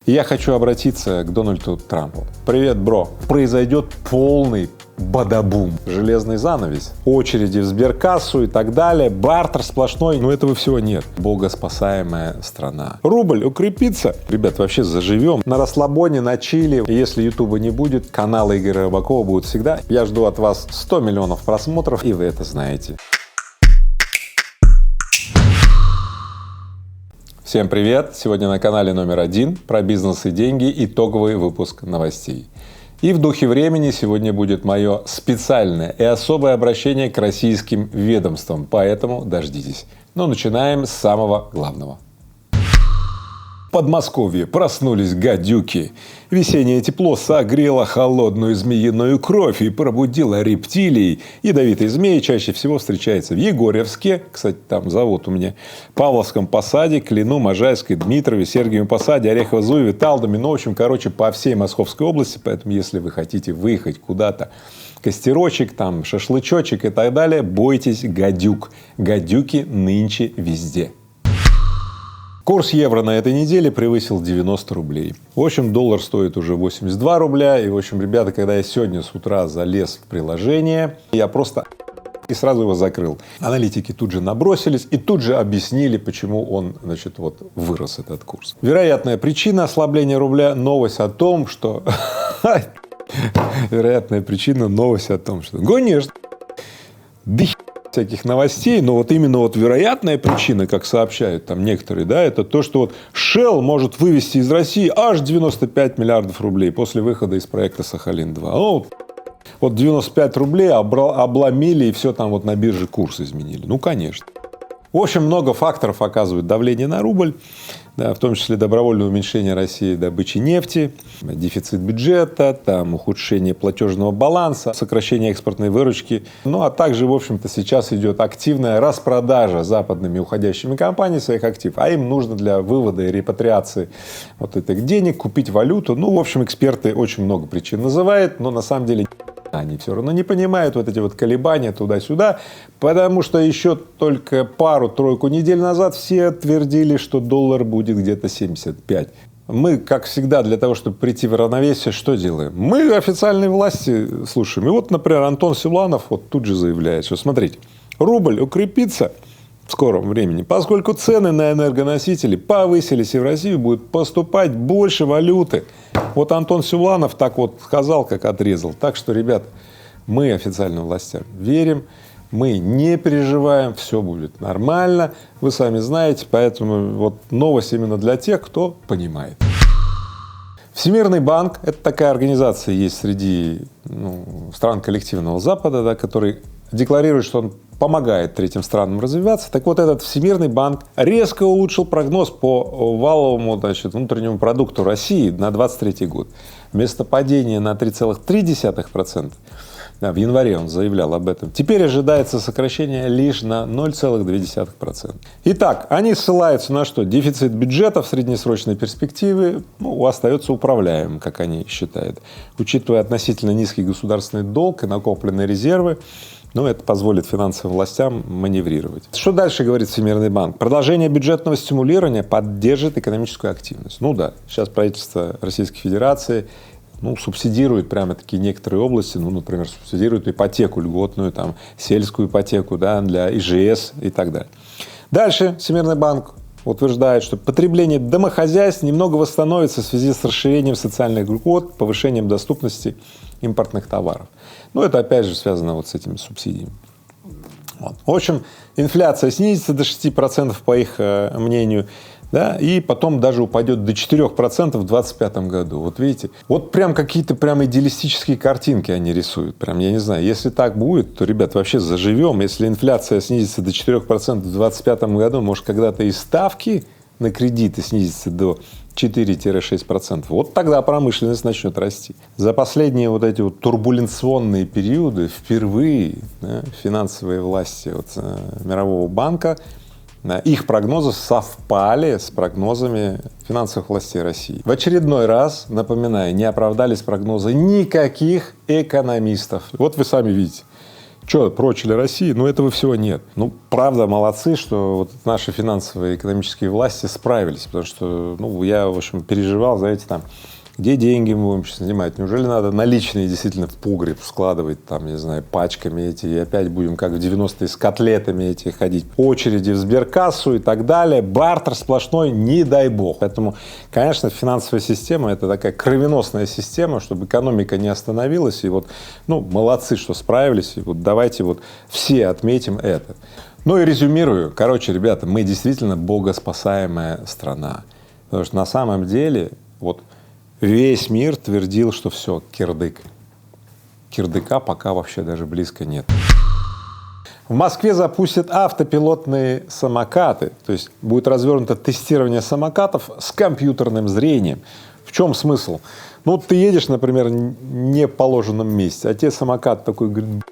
И я хочу обратиться к Дональду Трампу. Привет, бро. Произойдет полный бадабум. Железный занавес, очереди в сберкассу и так далее, бартер сплошной, но этого всего нет. Богоспасаемая страна. Рубль укрепится. Ребят, вообще заживем. На расслабоне, на чили. Если ютуба не будет, каналы Игоря Рыбакова будут всегда. Я жду от вас 100 миллионов просмотров, и вы это знаете. Всем привет! Сегодня на канале номер 1 про бизнес и деньги итоговый выпуск новостей. И в духе времени сегодня будет мое специальное и особое обращение к российским ведомствам, поэтому дождитесь. Но начинаем с самого главного. В Подмосковье проснулись гадюки. Весеннее тепло согрело холодную змеиную кровь и пробудило рептилий. Ядовитые змеи чаще всего встречаются в Егорьевске, кстати, там завод у меня, Павловском посаде, Клину, Можайской, Дмитрове, Сергиевом посаде, Орехово-Зуеве, Талдоме, ну, в общем, короче, по всей Московской области. Поэтому, если вы хотите выехать куда-то, костерочек, там, шашлычочек и так далее, бойтесь гадюк. Гадюки нынче везде. Курс евро на этой неделе превысил 90 рублей. В общем, доллар стоит уже 82 рубля. И, в общем, ребята, когда я сегодня с утра залез в приложение, я просто и сразу его закрыл. Аналитики тут же набросились и тут же объяснили, почему он, значит, вот вырос этот курс. Вероятная причина ослабления рубля – новость о том, что… Вероятная причина – новость о том, что… Конечно, всяких новостей, но вот именно вот вероятная причина, как сообщают там некоторые, да, это то, что вот Shell может вывести из России аж 95 миллиардов рублей после выхода из проекта Сахалин-2. Ну, вот 95 рублей обломили и все там вот на бирже курс изменили. Ну, конечно. В общем, много факторов оказывают давление на рубль, да, в том числе добровольное уменьшение России добычи нефти, дефицит бюджета, там, ухудшение платежного баланса, сокращение экспортной выручки. Ну, а также, в общем-то, сейчас идет активная распродажа западными уходящими компаниями своих активов, а им нужно для вывода и репатриации вот этих денег купить валюту. Ну, в общем, эксперты очень много причин называют, но на самом деле они все равно не понимают вот эти вот колебания туда-сюда, потому что еще только пару-тройку недель назад все твердили, что доллар будет где-то 75. Мы, как всегда, для того, чтобы прийти в равновесие, что делаем? Мы официальные власти слушаем. И вот, например, Антон Силуанов вот тут же заявляет, что, смотрите, рубль укрепится в скором времени, поскольку цены на энергоносители повысились, и в Россию будет поступать больше валюты. Вот Антон Силуанов так вот сказал, как отрезал. Так что, ребят, мы официальным властям верим, мы не переживаем, все будет нормально. Вы сами знаете, поэтому вот новость именно для тех, кто понимает. Всемирный банк – это такая организация есть среди стран коллективного Запада, да, который декларирует, что он помогает третьим странам развиваться. Так вот, этот Всемирный банк резко улучшил прогноз по валовому, значит, внутреннему продукту России на 2023 год. Вместо падения на 3,3%, да, в январе он заявлял об этом, теперь ожидается сокращение лишь на 0,2%. Итак, они ссылаются на что? Дефицит бюджета в среднесрочной перспективе остается управляемым, как они считают. Учитывая относительно низкий государственный долг и накопленные резервы, это позволит финансовым властям маневрировать. Что дальше говорит Всемирный банк? Продолжение бюджетного стимулирования поддержит экономическую активность. Ну да, сейчас правительство Российской Федерации субсидирует прямо-таки некоторые области, например, субсидирует ипотеку льготную, там, сельскую ипотеку, да, для ИЖС и так далее. Дальше Всемирный банк утверждает, что потребление домохозяйств немного восстановится в связи с расширением социальных льгот, повышением доступности импортных товаров. Это опять же связано вот с этими субсидиями. Вот. В общем, инфляция снизится до 6% по их мнению, да, и потом даже упадет до 4% в 2025 году. Вот видите, вот прям какие-то прям идеалистические картинки они рисуют. Прям, я не знаю, если так будет, то, ребят, вообще заживем. Если инфляция снизится до 4% в 2025 году, может, когда-то и ставки на кредиты снизятся до 4-6%. Вот тогда промышленность начнет расти. За последние вот эти вот турбуленционные периоды впервые, да, финансовые власти Мирового банка, их прогнозы совпали с прогнозами финансовых властей России. В очередной раз, напоминаю, не оправдались прогнозы никаких экономистов. Вот вы сами видите. Что, прочили России? Ну, этого всего нет. Ну, правда, молодцы, что вот наши финансовые и экономические власти справились, потому что, ну, я, в общем, переживал, знаете, там, где деньги мы будем сейчас снимать? Неужели надо наличные действительно в погреб складывать, там, не знаю, пачками эти, и опять будем, как в 90-е, с котлетами эти ходить, очереди в сберкассу и так далее, бартер сплошной, не дай бог. Поэтому, конечно, финансовая система — это такая кровеносная система, чтобы экономика не остановилась, и вот, ну, молодцы, что справились, и вот давайте вот все отметим это. Ну и резюмирую. Короче, ребята, мы действительно богоспасаемая страна, потому что на самом деле вот весь мир твердил, что все, кирдык. Кирдыка пока вообще даже близко нет. В Москве запустят автопилотные самокаты, то есть будет развернуто тестирование самокатов с компьютерным зрением. В чем смысл? Ну, вот ты едешь, например, в неположенном месте, а тебе самокат такой говорит: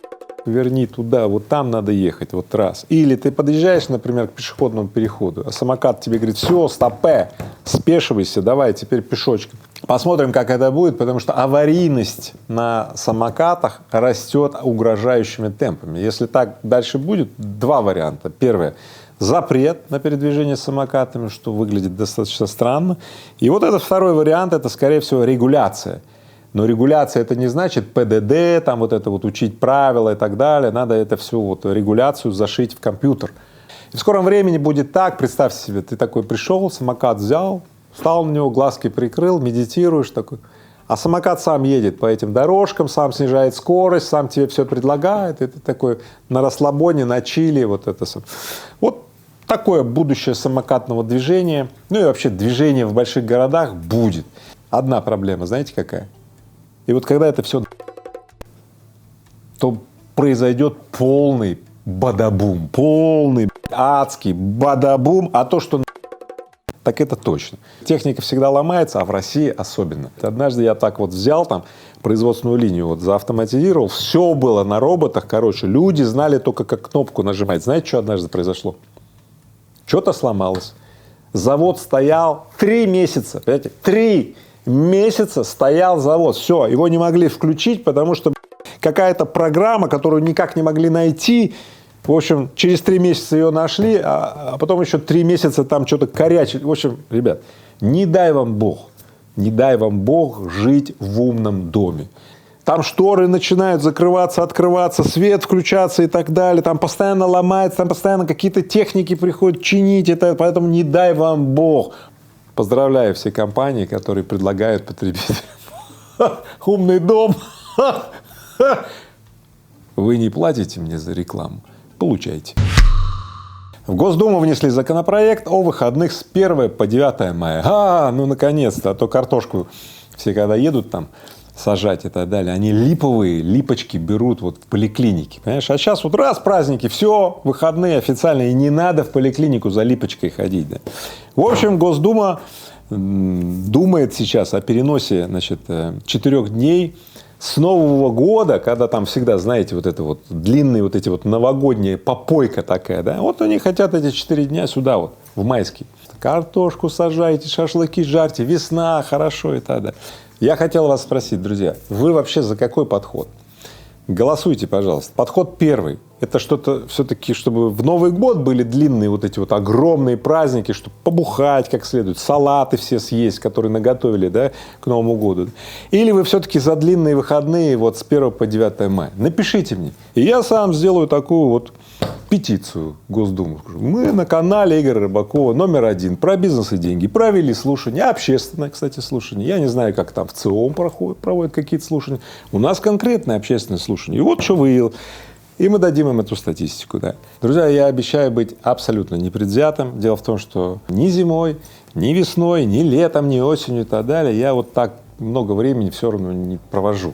верни туда, вот там надо ехать, вот раз. Или ты подъезжаешь, например, к пешеходному переходу, а самокат тебе говорит: все, стопэ, спешивайся, давай теперь пешочком. Посмотрим, как это будет, потому что аварийность на самокатах растет угрожающими темпами. Если так дальше будет, два варианта. Первое — запрет на передвижение самокатами, что выглядит достаточно странно. И вот этот второй вариант — это, скорее всего, регуляция. Но регуляция — это не значит ПДД, там вот это вот учить правила и так далее. Надо это всю вот регуляцию зашить в компьютер. И в скором времени будет так, представьте себе, ты такой пришел, самокат взял, встал на него, глазки прикрыл, медитируешь такой, а самокат сам едет по этим дорожкам, сам снижает скорость, сам тебе все предлагает, и ты такой на расслабоне, на чили, вот это. Вот такое будущее самокатного движения, ну и вообще движение в больших городах будет. Одна проблема, знаете какая? И вот когда это все, то произойдет полный бадабум, полный адский бадабум, а то, что так это точно. Техника всегда ломается, а в России особенно. Однажды я так вот взял там производственную линию, вот заавтоматизировал, все было на роботах, короче, люди знали только, как кнопку нажимать. Знаете, что однажды произошло? Что-то сломалось. Завод стоял 3 месяца, понимаете, 3 месяца стоял завод, все, его не могли включить, потому что какая-то программа, которую никак не могли найти. В общем, через 3 месяца ее нашли, а потом еще 3 месяца там что-то корячили. В общем, ребят, не дай вам Бог жить в умном доме. Там шторы начинают закрываться, открываться, свет включаться и так далее. Там постоянно ломается, там постоянно какие-то техники приходят чинить это. Поэтому не дай вам Бог. Поздравляю все компании, которые предлагают потребителям умный дом. Вы не платите мне за рекламу. Получайте. В Госдуму внесли законопроект о выходных с 1 по 9 мая. Ну наконец-то, а то картошку все, когда едут там сажать и так далее, они липовые липочки берут вот в поликлинике, понимаешь? А сейчас вот раз праздники, все, выходные официально, и не надо в поликлинику за липочкой ходить. Да. В общем, Госдума думает сейчас о переносе, значит, 4 дней с Нового года, когда там всегда, знаете, вот это вот длинные вот эти вот новогодние попойка такая, да, вот они хотят эти 4 дня сюда вот, в майские. Картошку сажайте, шашлыки жарьте, весна, хорошо и так далее. Я хотел вас спросить, друзья, вы вообще за какой подход? Голосуйте, пожалуйста. Подход первый — это что-то все-таки, чтобы в Новый год были длинные вот эти вот огромные праздники, чтобы побухать как следует, салаты все съесть, которые наготовили, да, к Новому году. Или вы все-таки за длинные выходные вот с 1 по 9 мая? Напишите мне. И я сам сделаю такую вот петицию в Госдуму. Мы на канале Игоря Рыбакова №1 про бизнес и деньги провели слушания, общественное, кстати, слушание. Я не знаю, как там в ЦИОМ проводят какие-то слушания. У нас конкретное общественное слушание. И вот что выявил. И мы дадим им эту статистику. Да. Друзья, я обещаю быть абсолютно непредвзятым. Дело в том, что ни зимой, ни весной, ни летом, ни осенью и так далее я вот так много времени все равно не провожу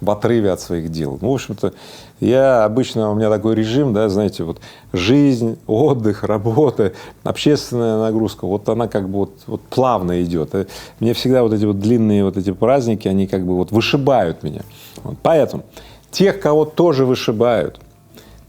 в отрыве от своих дел. Ну, в общем-то, я обычно, у меня такой режим, да, знаете, вот жизнь, отдых, работа, общественная нагрузка, вот она как бы вот плавно идет. И мне всегда вот эти вот длинные вот эти праздники, они как бы вот вышибают меня. Вот. Поэтому тех, кого тоже вышибают,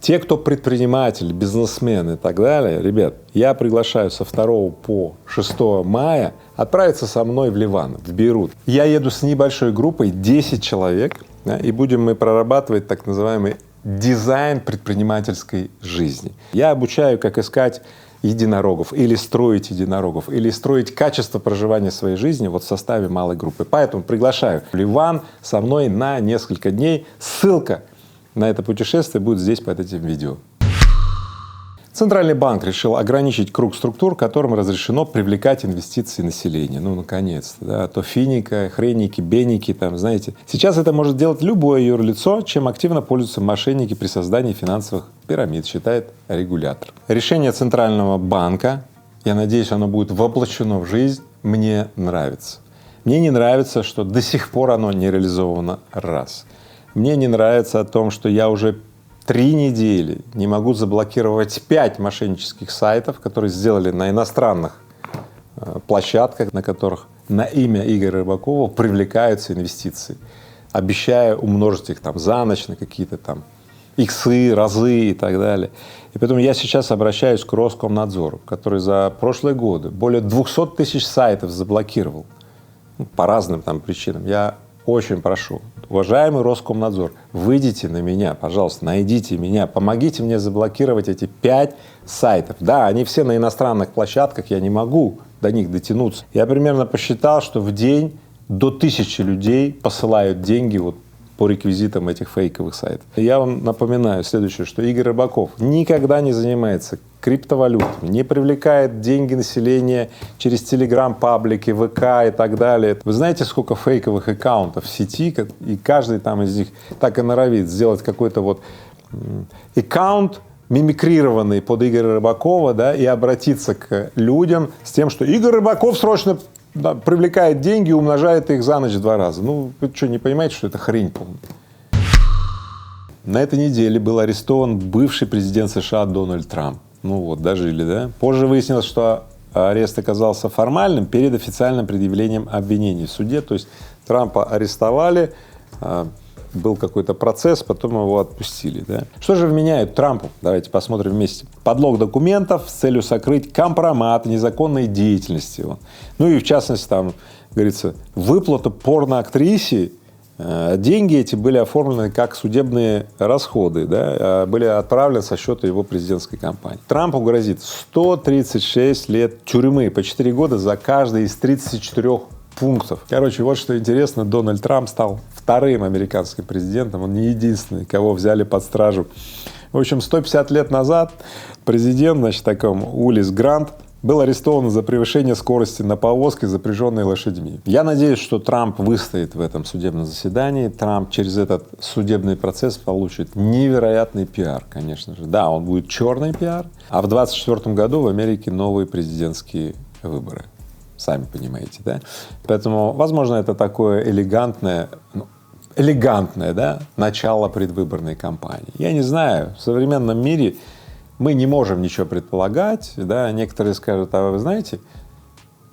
те, кто предприниматель, бизнесмен и так далее, ребят, я приглашаю со 2 по 6 мая отправиться со мной в Ливан, в Бейрут. Я еду с небольшой группой, 10 человек, да, и будем мы прорабатывать так называемый дизайн предпринимательской жизни. Я обучаю, как искать единорогов, или строить единорогов, или строить качество проживания своей жизни вот в составе малой группы. Поэтому приглашаю в Ливан со мной на несколько дней. Ссылка на это путешествие будет здесь под этим видео. Центральный банк решил ограничить круг структур, которым разрешено привлекать инвестиции населения. Ну, наконец-то, да. То финика, хреники, беники, там, знаете. Сейчас это может делать любое юрлицо, чем активно пользуются мошенники при создании финансовых пирамид, считает регулятор. Решение Центрального банка, я надеюсь, оно будет воплощено в жизнь, мне нравится. Мне не нравится, что до сих пор оно не реализовано, раз. Мне не нравится о том, что я уже 3 недели не могу заблокировать 5 мошеннических сайтов, которые сделали на иностранных площадках, на которых на имя Игоря Рыбакова привлекаются инвестиции, обещая умножить их там за ночь на какие-то там иксы, разы и так далее. И поэтому я сейчас обращаюсь к Роскомнадзору, который за прошлые годы более 200 тысяч сайтов заблокировал, по разным там причинам. Я очень прошу, уважаемый Роскомнадзор, выйдите на меня, пожалуйста, найдите меня, помогите мне заблокировать эти 5 сайтов. Да, они все на иностранных площадках, я не могу до них дотянуться. Я примерно посчитал, что в день до 1000 людей посылают деньги вот по реквизитам этих фейковых сайтов. Я вам напоминаю следующее, что Игорь Рыбаков никогда не занимается криптовалютами, не привлекает деньги населения через телеграм-паблики, ВК и так далее. Вы знаете, сколько фейковых аккаунтов в сети, и каждый там из них так и норовит сделать какой-то вот аккаунт, мимикрированный под Игоря Рыбакова, да, и обратиться к людям с тем, что Игорь Рыбаков срочно привлекает деньги и умножает их за ночь в 2 раза. Ну, вы что, не понимаете, что это хрень полная? На этой неделе был арестован бывший президент США Дональд Трамп. Ну вот, дожили, да? Позже выяснилось, что арест оказался формальным перед официальным предъявлением обвинений в суде. То есть Трампа арестовали, был какой-то процесс, потом его отпустили, да? Что же вменяют Трампу? Давайте посмотрим вместе. Подлог документов с целью сокрыть компромат незаконной деятельности. Ну и в частности, там говорится, выплата порноактрисе, деньги эти были оформлены как судебные расходы, да, были отправлены со счета его президентской кампании. Трампу грозит 136 лет тюрьмы по 4 года за каждый из 34 пунктов. Короче, вот что интересно, Дональд Трамп стал 2-м американским президентом, он не единственный, кого взяли под стражу. В общем, 150 лет назад президент, значит, таком Улисс Грант, был арестован за превышение скорости на повозке, запряженной лошадьми. Я надеюсь, что Трамп выстоит в этом судебном заседании. Трамп через этот судебный процесс получит невероятный пиар, конечно же. Да, он будет черный пиар, а в 2024 году в Америке новые президентские выборы. Сами понимаете, да? Поэтому, возможно, это такое элегантное, да, начало предвыборной кампании. Я не знаю, в современном мире мы не можем ничего предполагать, да, некоторые скажут, а вы знаете,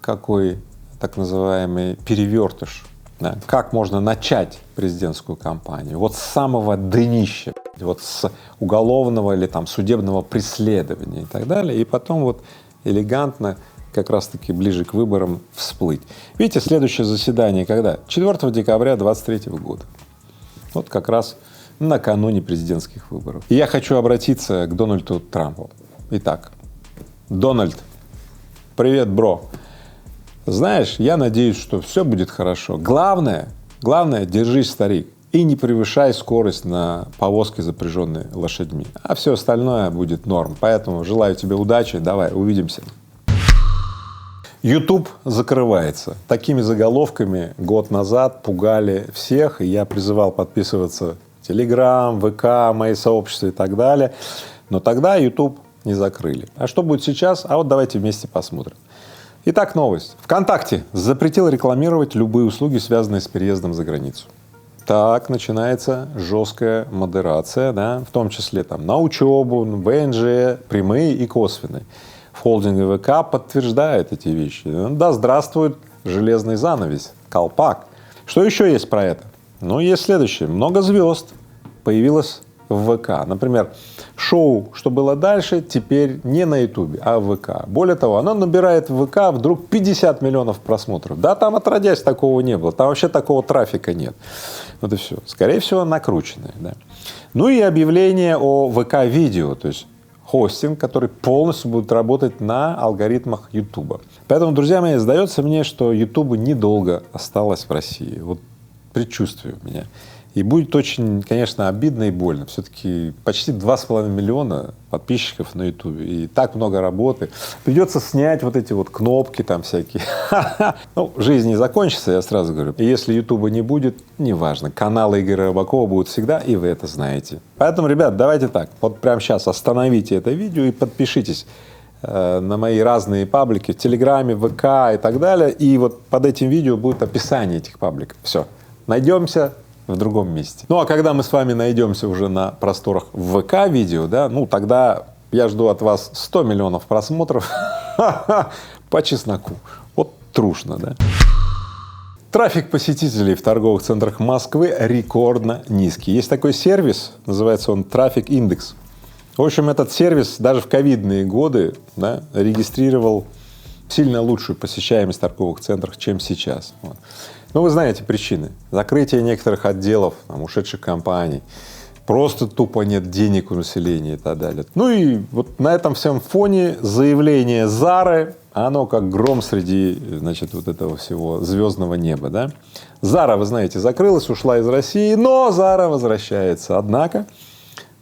какой так называемый перевертыш, да? Как можно начать президентскую кампанию? Вот с самого днища, вот с уголовного или там судебного преследования и так далее, и потом вот элегантно как раз-таки ближе к выборам всплыть. Видите, следующее заседание когда? 4 декабря 2023 года. Вот как раз накануне президентских выборов. И я хочу обратиться к Дональду Трампу. Итак, Дональд, привет, бро. Знаешь, я надеюсь, что все будет хорошо. Главное, держись, старик, и не превышай скорость на повозке, запряженной лошадьми. А все остальное будет норм. Поэтому желаю тебе удачи. Давай, увидимся. YouTube закрывается. Такими заголовками год назад пугали всех, и я призывал подписываться в Telegram, ВК, мои сообщества и так далее. Но тогда YouTube не закрыли. А что будет сейчас? А вот давайте вместе посмотрим. Итак, новость. ВКонтакте запретил рекламировать любые услуги, связанные с переездом за границу. Так начинается жесткая модерация, да, в том числе там, на учебу, ВНЖ, прямые и косвенные. В холдинге ВК подтверждает эти вещи. Да здравствует железный занавес, колпак. Что еще есть про это? Ну, есть следующее. Много звезд появилось в ВК. Например, Шоу, что было дальше, теперь не на Ютубе, а в ВК. Более того, оно набирает в ВК вдруг 50 миллионов просмотров. Да, там отродясь такого не было, там вообще такого трафика нет. Вот и все. Скорее всего, накрученное. Да. Ну и объявление о ВК-видео, то есть хостинг, который полностью будет работать на алгоритмах Ютуба. Поэтому, друзья мои, сдается мне, что Ютубу недолго осталось в России. Вот предчувствие у меня. И будет очень, конечно, обидно и больно. Все-таки почти 2,5 миллиона подписчиков на Ютубе. И так много работы. Придется снять вот эти вот кнопки там всякие. Ну, жизнь не закончится, я сразу говорю. И если Ютуба не будет, неважно. Каналы Игоря Рыбакова будут всегда, и вы это знаете. Поэтому, ребят, давайте так. Вот прямо сейчас остановите это видео и подпишитесь на мои разные паблики в Телеграме, ВК и так далее. И вот под этим видео будет описание этих пабликов. Все. Найдемся в другом месте. Ну, а когда мы с вами найдемся уже на просторах ВК-видео, да, ну, тогда я жду от вас 100 миллионов просмотров по чесноку. Вот трушно, да? Трафик посетителей в торговых центрах Москвы рекордно низкий. Есть такой сервис, называется он Traffic Index. В общем, этот сервис даже в ковидные годы, да, регистрировал сильно лучшую посещаемость в торговых центрах, чем сейчас. Вот. Ну, вы знаете причины. Закрытие некоторых отделов, там, ушедших компаний, просто тупо нет денег у населения и так далее. Ну и вот на этом всем фоне заявление Зары, оно как гром среди, значит, вот этого всего звездного неба, да. Зара, вы знаете, закрылась, ушла из России, но Зара возвращается, однако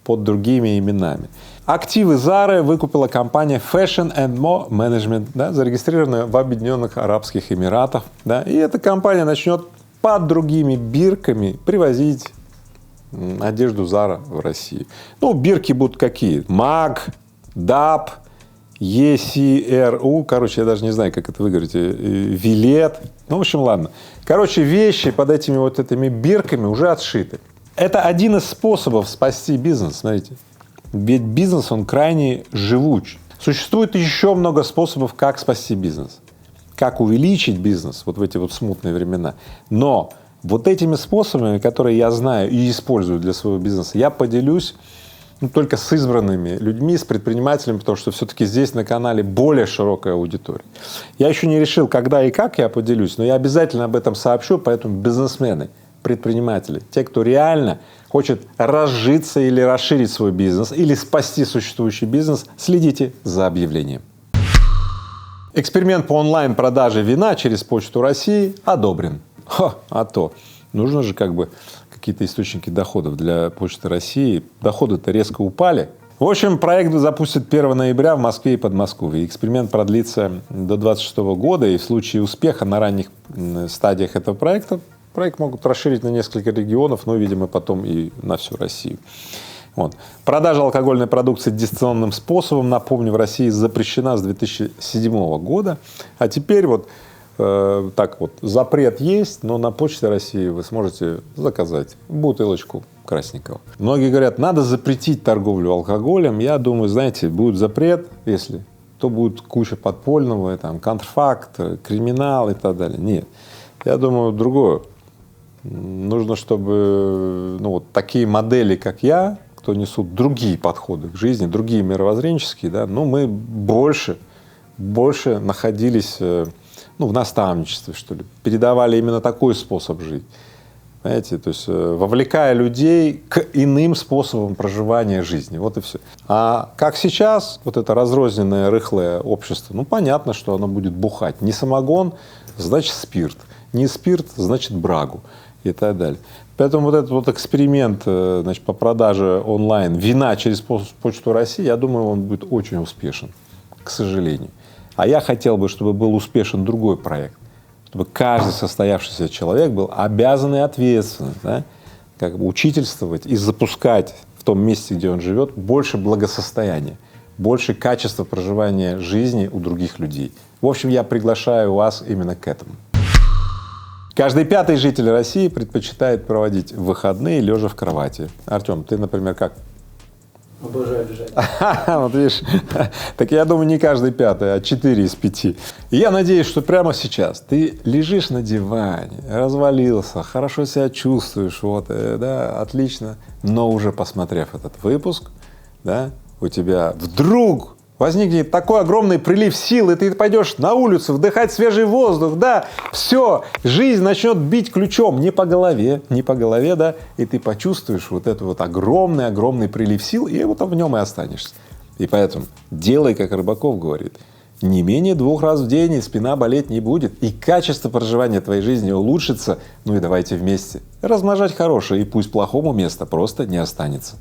под другими именами. Активы Зары выкупила компания Fashion and More Management, да, зарегистрированная в Объединенных Арабских Эмиратах. Да, и эта компания начнет под другими бирками привозить одежду Зара в Россию. Ну, бирки будут какие? MAG, DAP, ECRU, короче, я даже не знаю, как это вы говорите, Вилет. Ну, в общем, ладно. Короче, вещи под этими вот этими бирками уже отшиты. Это один из способов спасти бизнес, смотрите. Ведь бизнес, он крайне живуч. Существует еще много способов, как спасти бизнес, как увеличить бизнес вот в эти вот смутные времена. Но вот этими способами, которые я знаю и использую для своего бизнеса, я поделюсь только с избранными людьми, с предпринимателями, потому что все-таки здесь на канале более широкая аудитория. Я еще не решил, когда и как я поделюсь, но я обязательно об этом сообщу, поэтому бизнесмены, предприниматели, те, кто реально хочет разжиться или расширить свой бизнес, или спасти существующий бизнес, следите за объявлением. Эксперимент по онлайн-продаже вина через Почту России одобрен. А то. Нужно же как бы какие-то источники доходов для Почты России. Доходы-то резко упали. В общем, проект запустят 1 ноября в Москве и Подмосковье. Эксперимент продлится до 2026 года, и в случае успеха на ранних стадиях этого проект могут расширить на несколько регионов, но, видимо, потом и на всю Россию. Вот. Продажа алкогольной продукции дистанционным способом, напомню, в России запрещена с 2007 года. А теперь вот так вот запрет есть, но на Почте России вы сможете заказать бутылочку красненького. Многие говорят, надо запретить торговлю алкоголем. Я думаю, знаете, будет запрет, если, то будет куча подпольного, там, контрафакт, криминал и так далее. Нет. Я думаю, другое. Нужно, чтобы вот такие модели, как я, кто несут другие подходы к жизни, другие мировоззренческие, да, мы больше находились в наставничестве, что ли, передавали именно такой способ жить. Знаете, то есть вовлекая людей к иным способам проживания жизни. Вот и все. А как сейчас, вот это разрозненное рыхлое общество, понятно, что оно будет бухать. Не самогон, значит спирт. Не спирт, значит брагу. И так далее. Поэтому вот этот вот эксперимент, значит, по продаже онлайн вина через Почту России, я думаю, он будет очень успешен, к сожалению. А я хотел бы, чтобы был успешен другой проект, чтобы каждый состоявшийся человек был обязан и ответственен, да, как бы учительствовать и запускать в том месте, где он живет, больше благосостояния, больше качества проживания жизни у других людей. В общем, я приглашаю вас именно к этому. Каждый 5-й житель России предпочитает проводить выходные лежа в кровати. Артем, ты, например, как? Обожаю лежать. Вот видишь, так я думаю, не каждый 5-й, а 4 из 5. И я надеюсь, что прямо сейчас ты лежишь на диване, развалился, хорошо себя чувствуешь, вот, да, отлично. Но уже посмотрев этот выпуск, да, у тебя вдруг возникнет такой огромный прилив сил, и ты пойдешь на улицу вдыхать свежий воздух, да, все, жизнь начнет бить ключом не по голове, да, и ты почувствуешь вот этот вот огромный прилив сил, и вот в нем и останешься. И поэтому делай, как Рыбаков говорит, не менее 2 раз в день, и спина болеть не будет, и качество проживания твоей жизни улучшится. Ну и давайте вместе размножать хорошее, и пусть плохому места просто не останется.